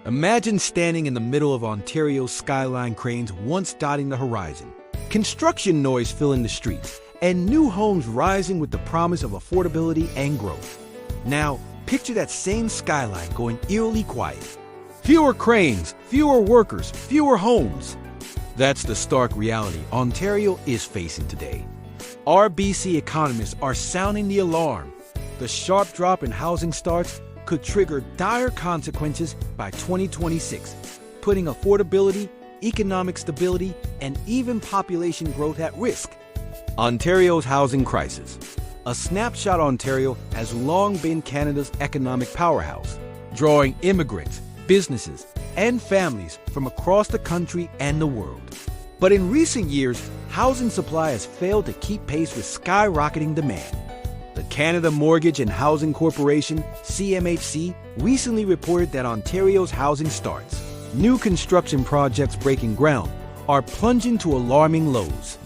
Imagine standing in the middle of Ontario's skyline cranes once dotting the horizon. Construction noise filling the streets, and new homes rising with the promise of affordability and growth. Now, picture that same skyline going eerily quiet. Fewer cranes, fewer workers, fewer homes. That's the stark reality Ontario is facing today. RBC economists are sounding the alarm. The sharp drop in housing starts could trigger dire consequences by 2026, putting affordability, economic stability, and even population growth at risk. Ontario's housing crisis. A snapshot: Ontario has long been Canada's economic powerhouse, drawing immigrants, businesses, and families from across the country and the world. But in recent years, housing supply has failed to keep pace with skyrocketing demand. The Canada Mortgage and Housing Corporation, CMHC, recently reported that Ontario's housing starts, new construction projects breaking ground, are plunging to alarming lows.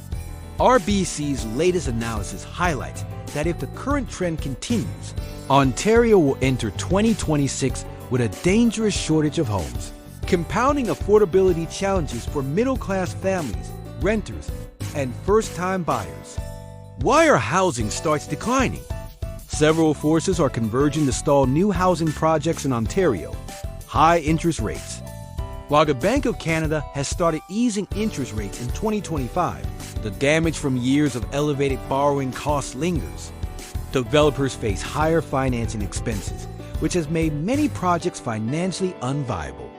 RBC's latest analysis highlights that if the current trend continues, Ontario will enter 2026 with a dangerous shortage of homes, compounding affordability challenges for middle-class families, renters, and first-time buyers. Why are housing starts declining? Several forces are converging to stall new housing projects in Ontario. High interest rates. While the Bank of Canada has started easing interest rates in 2025, the damage from years of elevated borrowing costs lingers. Developers face higher financing expenses, which has made many projects financially unviable.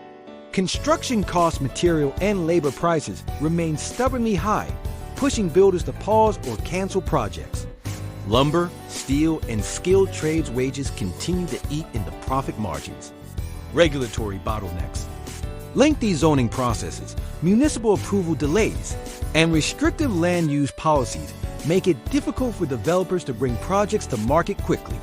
Construction costs, material, and labor prices remain stubbornly high, pushing builders to pause or cancel projects. Lumber, steel, and skilled trades wages continue to eat into profit margins. Regulatory bottlenecks. Lengthy zoning processes, municipal approval delays, and restrictive land use policies make it difficult for developers to bring projects to market quickly.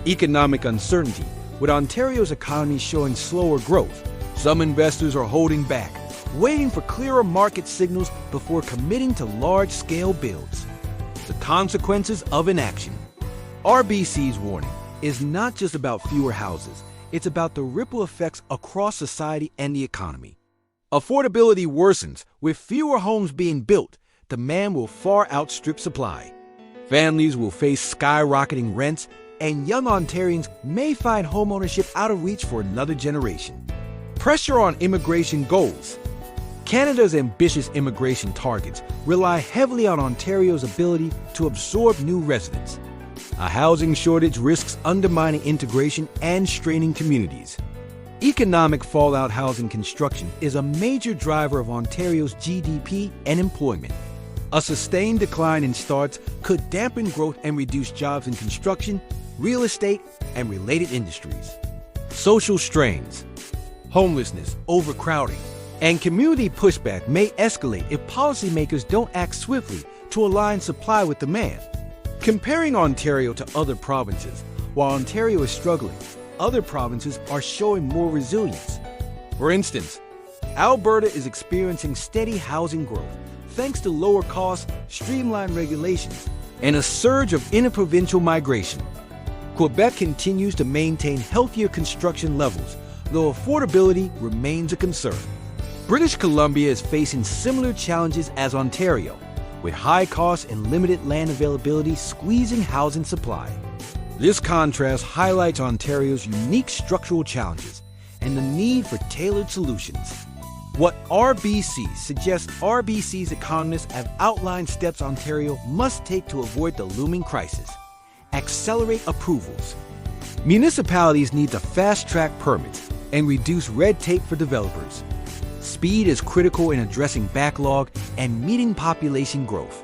Economic uncertainty. With Ontario's economy showing slower growth, some investors are holding back, waiting for clearer market signals before committing to large-scale builds. The consequences of inaction. RBC's warning is not just about fewer houses, it's about the ripple effects across society and the economy. Affordability worsens. With fewer homes being built, demand will far outstrip supply. Families will face skyrocketing rents, and young Ontarians may find homeownership out of reach for another generation. Pressure on immigration goals. Canada's ambitious immigration targets rely heavily on Ontario's ability to absorb new residents. A housing shortage risks undermining integration and straining communities. Economic fallout. Housing construction is a major driver of Ontario's GDP and employment. A sustained decline in starts could dampen growth and reduce jobs in construction, real estate, and related industries. Social strains. Homelessness, overcrowding, and community pushback may escalate if policymakers don't act swiftly to align supply with demand. Comparing Ontario to other provinces, while Ontario is struggling, other provinces are showing more resilience. For instance, Alberta is experiencing steady housing growth thanks to lower costs, streamlined regulations, and a surge of interprovincial migration. Quebec continues to maintain healthier construction levels, though affordability remains a concern. British Columbia is facing similar challenges as Ontario, with high costs and limited land availability squeezing housing supply. This contrast highlights Ontario's unique structural challenges and the need for tailored solutions. What RBC suggests: RBC's economists have outlined steps Ontario must take to avoid the looming crisis. Accelerate approvals. Municipalities need to fast-track permits and reduce red tape for developers. Speed is critical in addressing backlog and meeting population growth.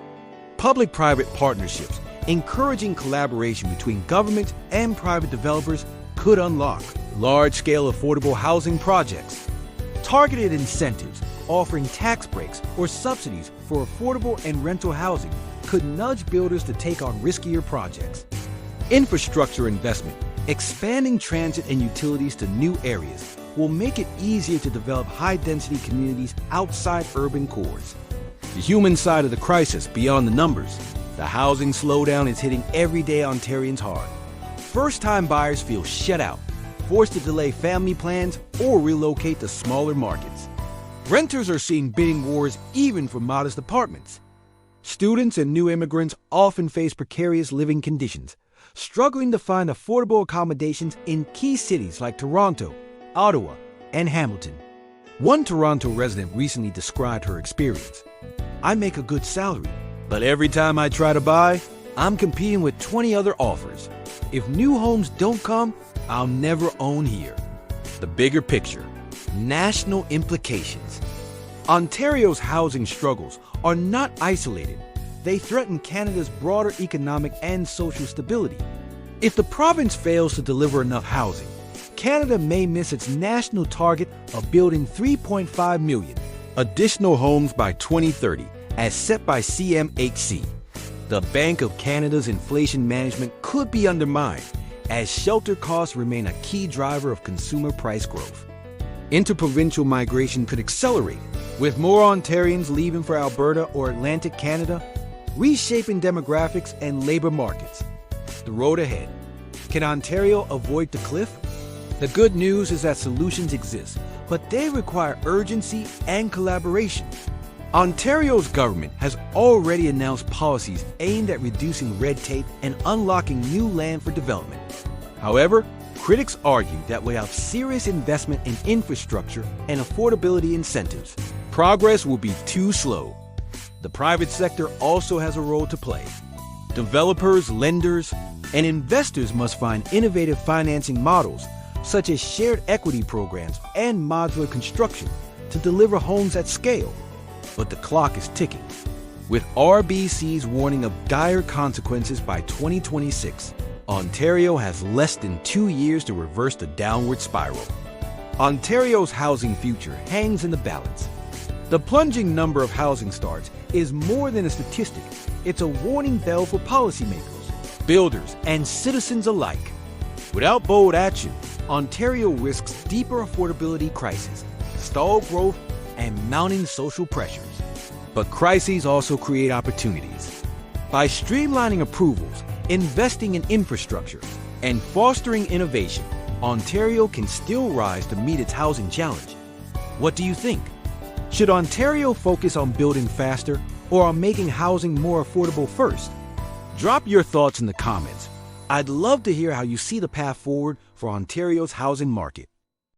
Public-private partnerships, encouraging collaboration between government and private developers, could unlock large-scale affordable housing projects. Targeted incentives, offering tax breaks or subsidies for affordable and rental housing, could nudge builders to take on riskier projects. Infrastructure investment, expanding transit and utilities to new areas, will make it easier to develop high-density communities outside urban cores. The human side of the crisis, beyond the numbers. The housing slowdown is hitting everyday Ontarians hard. First-time buyers feel shut out. forced to delay family plans or relocate to smaller markets. Renters are seeing bidding wars even for modest apartments. Students and new immigrants often face precarious living conditions, struggling to find affordable accommodations in key cities like Toronto, Ottawa, and Hamilton. One Toronto resident recently described her experience. "I make a good salary, but every time I try to buy, I'm competing with 20 other offers. If new homes don't come, I'll never own here." The bigger picture, national implications. Ontario's housing struggles are not isolated. They threaten Canada's broader economic and social stability. If the province fails to deliver enough housing, Canada may miss its national target of building 3.5 million additional homes by 2030, as set by CMHC. The Bank of Canada's inflation management could be undermined, as shelter costs remain a key driver of consumer price growth. Interprovincial migration could accelerate, with more Ontarians leaving for Alberta or Atlantic Canada, reshaping demographics and labor markets. The road ahead. Can Ontario avoid the cliff? The good news is that solutions exist, but they require urgency and collaboration. Ontario's government has already announced policies aimed at reducing red tape and unlocking new land for development. However, critics argue that without serious investment in infrastructure and affordability incentives, progress will be too slow. The private sector also has a role to play. Developers, lenders, and investors must find innovative financing models, such as shared equity programs and modular construction, to deliver homes at scale. But the clock is ticking. With RBC's warning of dire consequences by 2026, Ontario has less than 2 years to reverse the downward spiral. Ontario's housing future hangs in the balance. The plunging number of housing starts is more than a statistic. It's a warning bell for policymakers, builders, and citizens alike. Without bold action, Ontario risks deeper affordability crises, stalled growth, and mounting social pressures. But crises also create opportunities. By streamlining approvals, investing in infrastructure, and fostering innovation, Ontario can still rise to meet its housing challenge. What do you think? Should Ontario focus on building faster or on making housing more affordable first? Drop your thoughts in the comments. I'd love to hear how you see the path forward for Ontario's housing market.